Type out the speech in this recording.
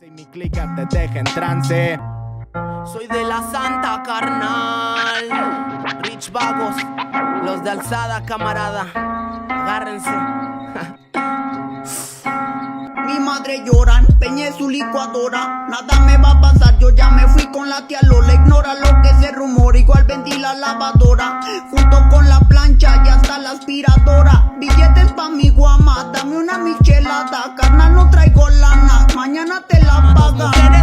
Y mi clica te deja en trance. Soy de la Santa, carnal. Rich vagos, los de alzada, camarada. Agárrense. Mi madre llora, empeñé su licuadora. Nada me va a pasar, yo ya me fui con la tía Lola. Ignora lo que se rumora, igual vendí la lavadora junto con la plancha y hasta la aspiradora. Billetes pa' mi guama, dame una michelada. Carnal, no traigo lana, mañana te la pagan.